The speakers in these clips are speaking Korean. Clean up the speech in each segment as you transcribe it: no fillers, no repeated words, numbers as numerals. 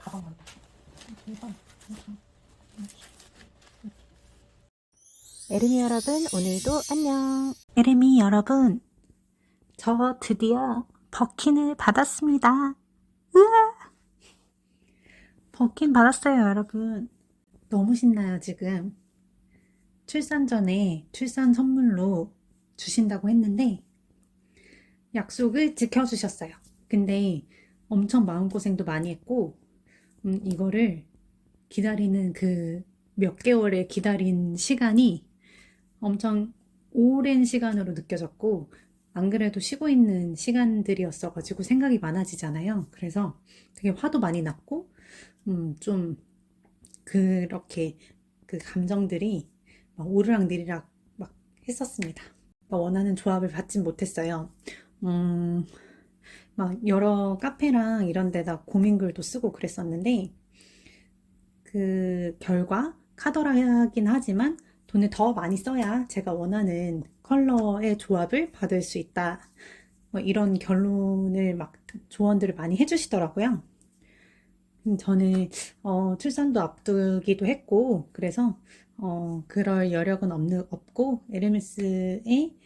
가방만. 대박. 에르미 여러분, 오늘도 안녕. 에르미 여러분, 저 드디어 버킨을 받았습니다. 으아! 버킨 받았어요, 여러분. 너무 신나요, 지금. 출산 전에 출산 선물로 주신다고 했는데 약속을 지켜주셨어요. 근데 엄청 마음고생도 많이 했고 이거를 기다리는 그 몇 개월에 기다린 시간이 엄청 오랜 시간으로 느껴졌고 안 그래도 쉬고 있는 시간들이었어가지고 생각이 많아지잖아요. 그래서 되게 화도 많이 났고 좀 그렇게 그 감정들이 막 오르락내리락 막 했었습니다. 원하는 조합을 받진 못했어요. 막 여러 카페랑 이런 데다 고민글도 쓰고 그랬었는데 그 결과 카더라하긴 하지만 돈을 더 많이 써야 제가 원하는 컬러의 조합을 받을 수 있다. 뭐 이런 결론을 막 조언들을 많이 해주시더라고요. 저는 출산도 앞두기도 했고 그래서 그럴 여력은 없고 에르메스의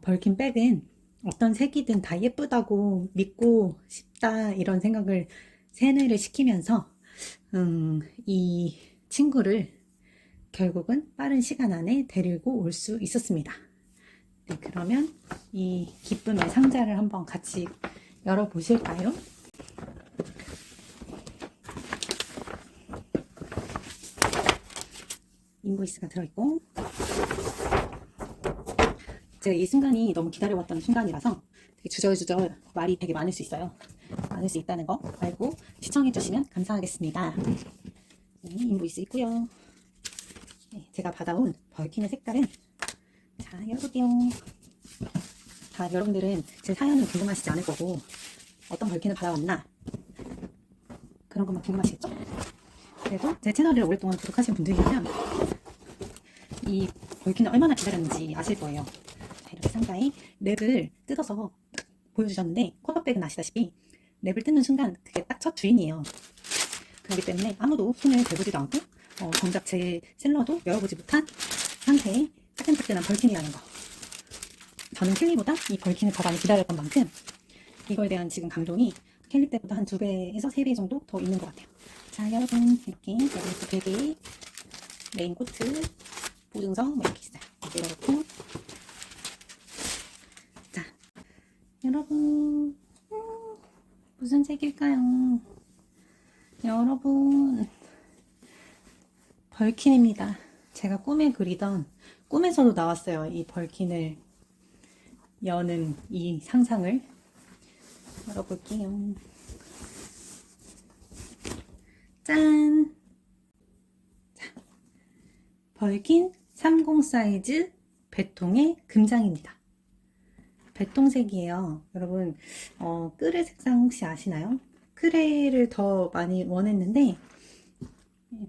벌킨 백은 어떤 색이든 다 예쁘다고 믿고 싶다 이런 생각을 세뇌를 시키면서 이 친구를 결국은 빠른 시간 안에 데리고 올 수 있었습니다. 네, 그러면 이 기쁨의 상자를 한번 같이 열어보실까요? 인보이스가 들어있고 제가 이 순간이 너무 기다려왔던 순간이라서 되게 주절주절 말이 되게 많을 수 있어요. 많을 수 있다는 거 알고 시청해주시면 감사하겠습니다. 네, 인보이스 있고요. 네, 제가 받아온 벌킨의 색깔은 자 열어볼게요. 다 여러분들은 제 사연은 궁금하시지 않을 거고 어떤 벌킨을 받아왔나 그런 것만 궁금하시겠죠? 그래도 제 채널을 오랫동안 구독하신 분들이라면 이 벌킨을 얼마나 기다렸는지 아실 거예요. 자, 이렇게 상자에 랩을 뜯어서 보여주셨는데 쿼터백은 아시다시피 랩을 뜯는 순간 그게 딱 첫 주인이에요. 그렇기 때문에 아무도 손을 대보지도 않고 정작 제 셀러도 열어보지 못한 상태의 따끈따끈한 벌킨이라는 거. 저는 캘리보다 이 벌킨을 더 많이 기다렸던 만큼 이거에 대한 지금 감동이 캘리 때보다 한 2배에서 3배 정도 더 있는 것 같아요. 자 여러분 이렇게 여기 베개, 레인 코트, 보증서 뭐 이렇게 있어요. 이렇게 열어놓고 자 여러분 무슨 색일까요? 여러분 벌킨입니다. 제가 꿈에 그리던 꿈에서도 나왔어요. 이 벌킨을 여는 이 상상을 열어볼게요. 짠! 자, 벌킨 30 사이즈 배통의 금장입니다. 배통색이에요. 여러분 크레 색상 혹시 아시나요? 크레를 더 많이 원했는데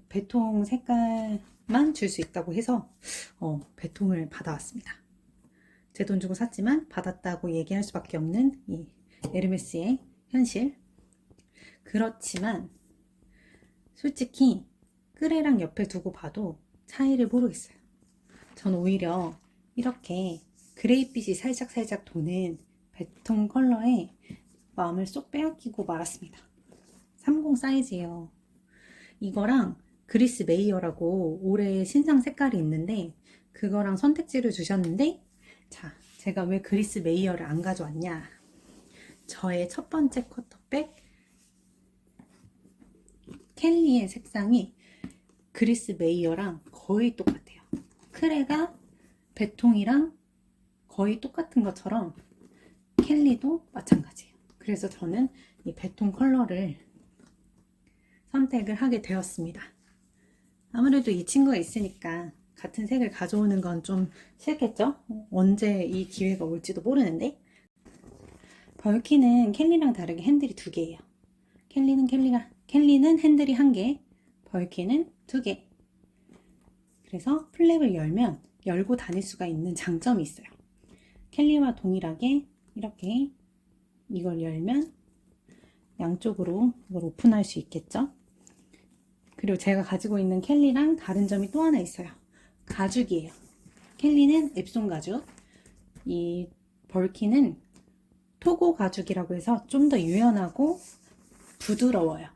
배통 색깔만 줄 수 있다고 해서 배통을 받아왔습니다. 제 돈 주고 샀지만 받았다고 얘기할 수밖에 없는 이 에르메스의 현실. 그렇지만 솔직히 크레랑 옆에 두고 봐도 차이를 모르겠어요. 전 오히려 이렇게 그레이빛이 살짝살짝 도는 배통 컬러에 마음을 쏙 빼앗기고 말았습니다. 30 사이즈예요. 이거랑 그리스 메이어라고 올해 신상 색깔이 있는데 그거랑 선택지를 주셨는데 자, 제가 왜 그리스 메이어를 안 가져왔냐? 저의 첫 번째 쿼터백 켈리의 색상이 그리스 메이어랑 거의 똑같아요. 크레가 배통이랑 거의 똑같은 것처럼 켈리도 마찬가지예요. 그래서 저는 이 배통 컬러를 선택을 하게 되었습니다. 아무래도 이 친구가 있으니까 같은 색을 가져오는 건 좀 싫겠죠? 언제 이 기회가 올지도 모르는데 벌킨은 켈리랑 다르게 핸들이 2개예요. 켈리는 핸들이 1개, 벌킨은 2개. 그래서 플랩을 열면 열고 다닐 수가 있는 장점이 있어요. 켈리와 동일하게 이렇게 이걸 열면 양쪽으로 이걸 오픈할 수 있겠죠? 그리고 제가 가지고 있는 켈리랑 다른 점이 또 하나 있어요. 가죽이에요. 켈리는 앱손 가죽, 이 벌킨은 토고 가죽이라고 해서 좀 더 유연하고 부드러워요.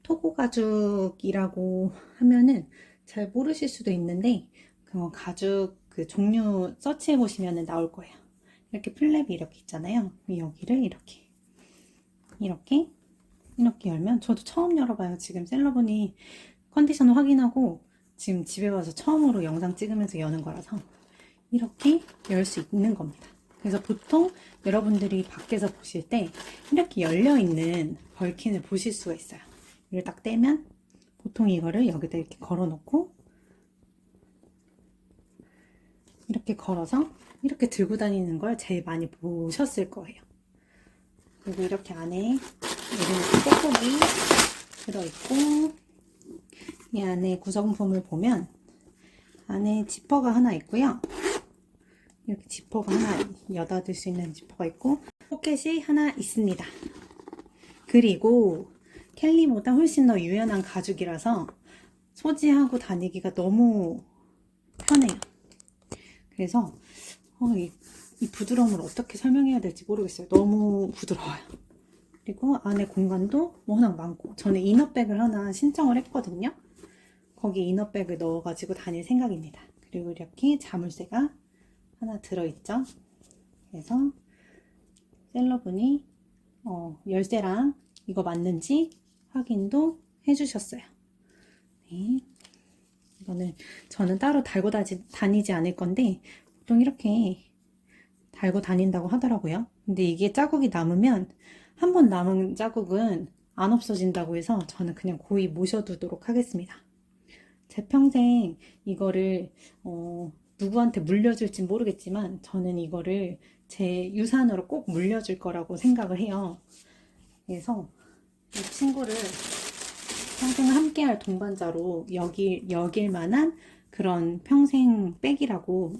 토고 가죽이라고 하면은 잘 모르실 수도 있는데 그 가죽 그 종류 서치해 보시면 나올 거예요. 이렇게 플랩이 이렇게 있잖아요. 여기를 이렇게 열면, 저도 처음 열어봐요. 지금 셀러분이 컨디션을 확인하고 지금 집에 와서 처음으로 영상 찍으면서 여는 거라서 이렇게 열 수 있는 겁니다. 그래서 보통 여러분들이 밖에서 보실 때 이렇게 열려있는 벌킨을 보실 수가 있어요. 이걸 딱 떼면 보통 이거를 여기다 이렇게 걸어 놓고 이렇게 걸어서 이렇게 들고 다니는 걸 제일 많이 보셨을 거예요. 그리고 이렇게 안에 에르메스 뽁뽁이 들어있고, 이 안에 구성품을 보면 안에 지퍼가 하나 있고요. 이렇게 지퍼가 하나 여닫을 수 있는 지퍼가 있고 포켓이 하나 있습니다. 그리고 켈리보다 훨씬 더 유연한 가죽이라서 소지하고 다니기가 너무 편해요. 그래서 이 부드러움을 어떻게 설명해야 될지 모르겠어요. 너무 부드러워요. 그리고 안에 공간도 워낙 많고, 저는 이너백을 하나 신청을 했거든요. 거기 이너백을 넣어가지고 다닐 생각입니다. 그리고 이렇게 자물쇠가 하나 들어있죠. 그래서 셀러분이 열쇠랑 이거 맞는지 확인도 해주셨어요. 네. 이거는 저는 따로 달고 다니지 않을 건데 보통 이렇게 달고 다닌다고 하더라고요. 근데 이게 자국이 남으면, 한 번 남은 자국은 안 없어진다고 해서 저는 그냥 고이 모셔두도록 하겠습니다. 제 평생 이거를 누구한테 물려줄지 모르겠지만 저는 이거를 제 유산으로 꼭 물려줄 거라고 생각을 해요. 그래서 이 친구를 평생 함께할 동반자로 여길 만한 그런 평생 백이라고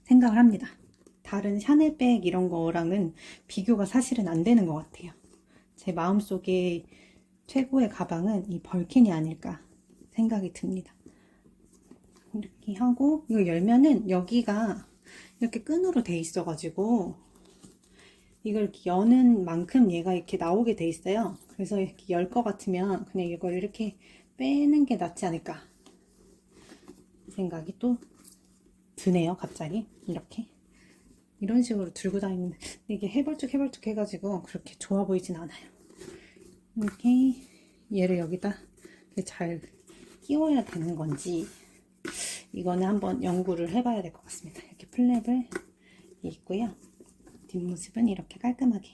생각을 합니다. 다른 샤넬백 이런 거랑은 비교가 사실은 안 되는 것 같아요. 제 마음속에 최고의 가방은 이 벌킨이 아닐까 생각이 듭니다. 이렇게 하고, 이거 열면은 여기가 이렇게 끈으로 돼 있어가지고 이걸 이렇게 여는 만큼 얘가 이렇게 나오게 돼 있어요. 그래서 이렇게 열 것 같으면 그냥 이걸 이렇게 빼는 게 낫지 않을까 생각이 또 드네요. 갑자기 이렇게 이런 식으로 들고 다니는, 이게 해벌쭉 해가지고 그렇게 좋아 보이진 않아요. 이렇게 얘를 여기다 잘 끼워야 되는 건지 이거는 한번 연구를 해봐야 될 것 같습니다. 이렇게 플랩을 있고요. 뒷모습은 이렇게 깔끔하게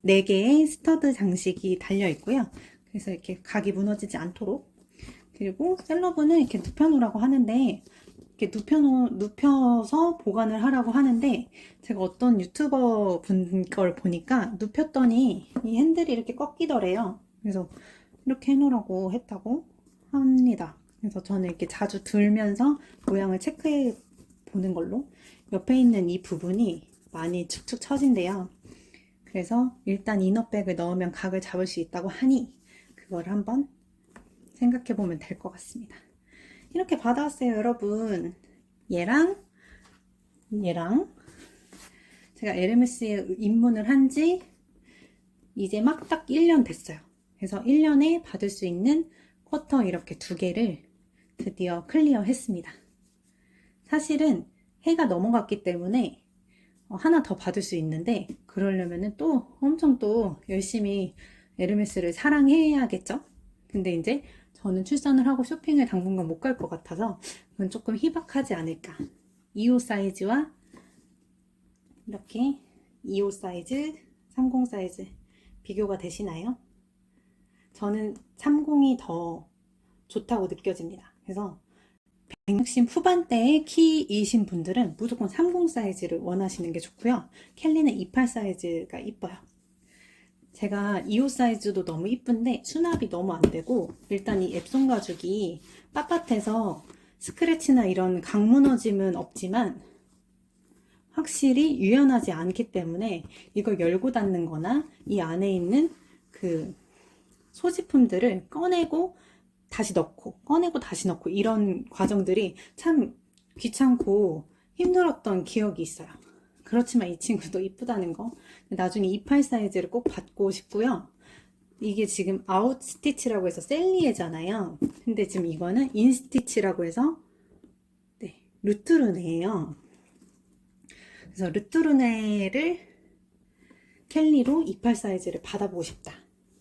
4개의 스터드 장식이 달려 있고요. 그래서 이렇게 각이 무너지지 않도록. 그리고 셀러분은 이렇게 눕혀놓으라고 하는데, 이렇게 눕혀서 보관을 하라고 하는데, 제가 어떤 유튜버 분 걸 보니까 눕혔더니 이 핸들이 이렇게 꺾이더래요. 그래서 이렇게 해놓으라고 했다고 합니다. 그래서 저는 이렇게 자주 들면서 모양을 체크해 보는 걸로. 옆에 있는 이 부분이 많이 축축 처진대요. 그래서 일단 이너백을 넣으면 각을 잡을 수 있다고 하니 그걸 한번 생각해 보면 될 것 같습니다. 이렇게 받아왔어요, 여러분. 얘랑 제가 에르메스에 입문을 한 지 이제 막 딱 1년 됐어요. 그래서 1년에 받을 수 있는 쿼터 이렇게 2개를 드디어 클리어 했습니다. 사실은 해가 넘어갔기 때문에 하나 더 받을 수 있는데, 그러려면은 또 엄청 또 열심히 에르메스를 사랑해야겠죠? 근데 이제 저는 출산을 하고 쇼핑을 당분간 못 갈 것 같아서 그건 조금 희박하지 않을까. 2호 사이즈와 이렇게 2호 사이즈, 30 사이즈 비교가 되시나요? 저는 30이 더 좋다고 느껴집니다. 그래서 160 후반대의 키이신 분들은 무조건 30 사이즈를 원하시는 게 좋고요. 켈리는 28 사이즈가 이뻐요. 제가 2호 사이즈도 너무 이쁜데 수납이 너무 안 되고, 일단 이 앱손 가죽이 빳빳해서 스크래치나 이런 각 무너짐은 없지만 확실히 유연하지 않기 때문에 이걸 열고 닫는 거나 이 안에 있는 그 소지품들을 꺼내고 다시 넣고 꺼내고 다시 넣고 이런 과정들이 참 귀찮고 힘들었던 기억이 있어요. 그렇지만 이 친구도 이쁘다는 거. 나중에 28 사이즈를 꼭 받고 싶고요. 이게 지금 아웃 스티치라고 해서 셀리에잖아요. 근데 지금 이거는 인 스티치라고 해서 네, 루트르네예요. 그래서 루트르네를 켈리로 28 사이즈를 받아보고 싶다.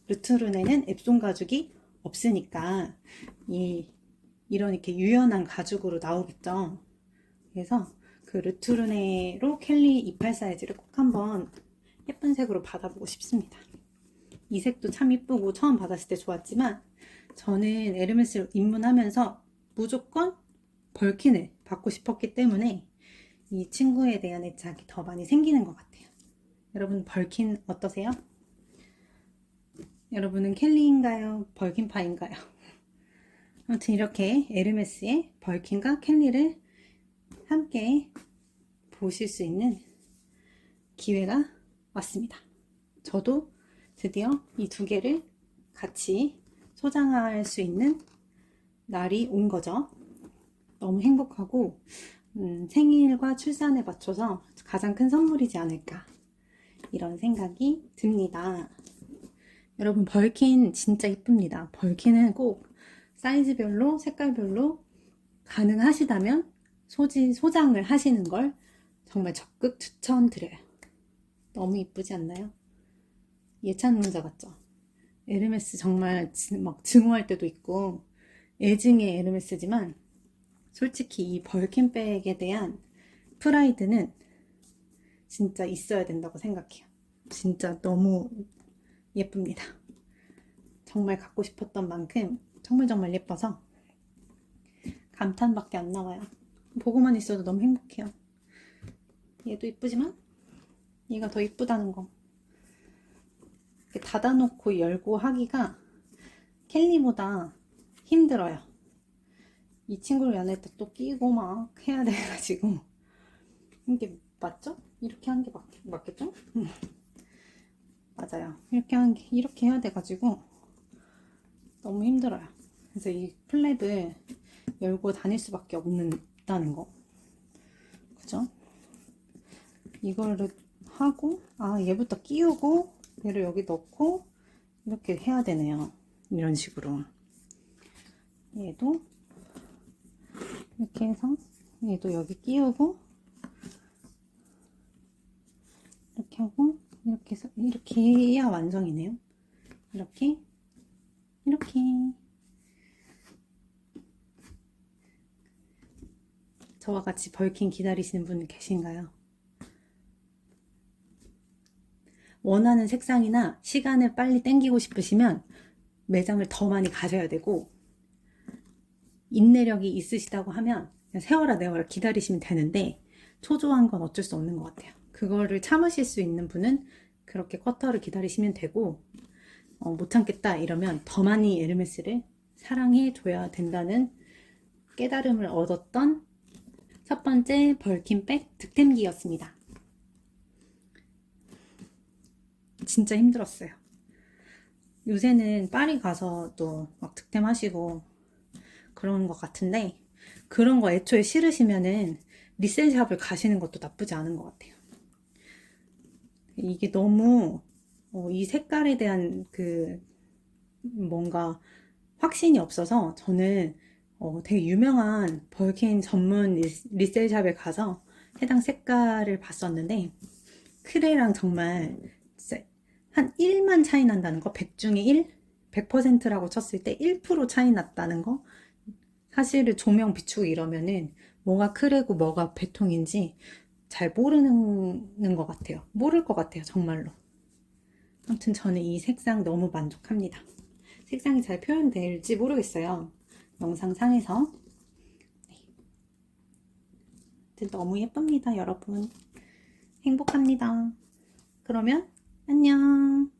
루트르네는 앱손 가죽이 없으니까 이런 이렇게 유연한 가죽으로 나오겠죠. 그래서 그 루트르네로 켈리 28 사이즈를 꼭 한번 예쁜 색으로 받아보고 싶습니다. 이 색도 참 이쁘고 처음 받았을 때 좋았지만 저는 에르메스를 입문하면서 무조건 벌킨을 받고 싶었기 때문에 이 친구에 대한 애착이 더 많이 생기는 것 같아요. 여러분 벌킨 어떠세요? 여러분은 켈리인가요? 벌킨파인가요? 아무튼 이렇게 에르메스의 벌킨과 켈리를 함께 보실 수 있는 기회가 왔습니다. 저도 드디어 이 두 개를 같이 소장할 수 있는 날이 온 거죠. 너무 행복하고 생일과 출산에 맞춰서 가장 큰 선물이지 않을까 이런 생각이 듭니다. 여러분 벌킨 진짜 이쁩니다. 벌킨은 꼭 사이즈별로 색깔별로 가능하시다면 소장을 하시는 걸 정말 적극 추천드려요. 너무 이쁘지 않나요? 예찬문자 같죠? 에르메스 정말 막 증오할 때도 있고 애증의 에르메스지만 솔직히 이 벌킨백에 대한 프라이드는 진짜 있어야 된다고 생각해요. 진짜 너무 예쁩니다. 정말 갖고 싶었던 만큼 정말 예뻐서 감탄밖에 안 나와요. 보고만 있어도 너무 행복해요. 얘도 이쁘지만 얘가 더 이쁘다는 거. 이렇게 닫아놓고 열고 하기가 켈리보다 힘들어요. 이 친구를 연애할 때 또 끼고 막 해야 돼가지고 이게 맞죠? 이렇게 하는 게 맞겠죠? 맞아요. 이렇게 해야 돼가지고 너무 힘들어요. 그래서 이 플랩을 열고 다닐 수밖에 없다는 거. 그죠? 이거를 하고 얘부터 끼우고 얘를 여기 넣고 이렇게 해야 되네요. 이런 식으로 얘도 이렇게 해서 얘도 여기 끼우고 이렇게 하고 이렇게 해서 이렇게 해야 완성이네요. 이렇게 저와 같이 벌킨 기다리시는 분 계신가요? 원하는 색상이나 시간을 빨리 땡기고 싶으시면 매장을 더 많이 가셔야 되고 인내력이 있으시다고 하면 그냥 세워라 내워라 기다리시면 되는데 초조한 건 어쩔 수 없는 것 같아요. 그거를 참으실 수 있는 분은 그렇게 쿼터를 기다리시면 되고 못 참겠다 이러면 더 많이 에르메스를 사랑해 줘야 된다는 깨달음을 얻었던 첫 번째 벌킨백 득템기였습니다. 진짜 힘들었어요. 요새는 파리 가서 또 막 득템하시고 그런 것 같은데 그런 거 애초에 싫으시면은 리셀샵을 가시는 것도 나쁘지 않은 것 같아요. 이게 너무 이 색깔에 대한 그 뭔가 확신이 없어서 저는 되게 유명한 벌킨 전문 리셀샵에 가서 해당 색깔을 봤었는데 크레랑 정말 진짜 한 1만 차이 난다는 거, 100 중에 1? 100%라고 쳤을 때 1% 차이 났다는 거. 사실은 조명 비추고 이러면은 뭐가 크레고 뭐가 베통인지 잘 모르는 것 같아요. 모를 것 같아요, 정말로. 아무튼 저는 이 색상 너무 만족합니다. 색상이 잘 표현될지 모르겠어요. 영상상에서. 네. 너무 예쁩니다, 여러분. 행복합니다. 그러면 안녕.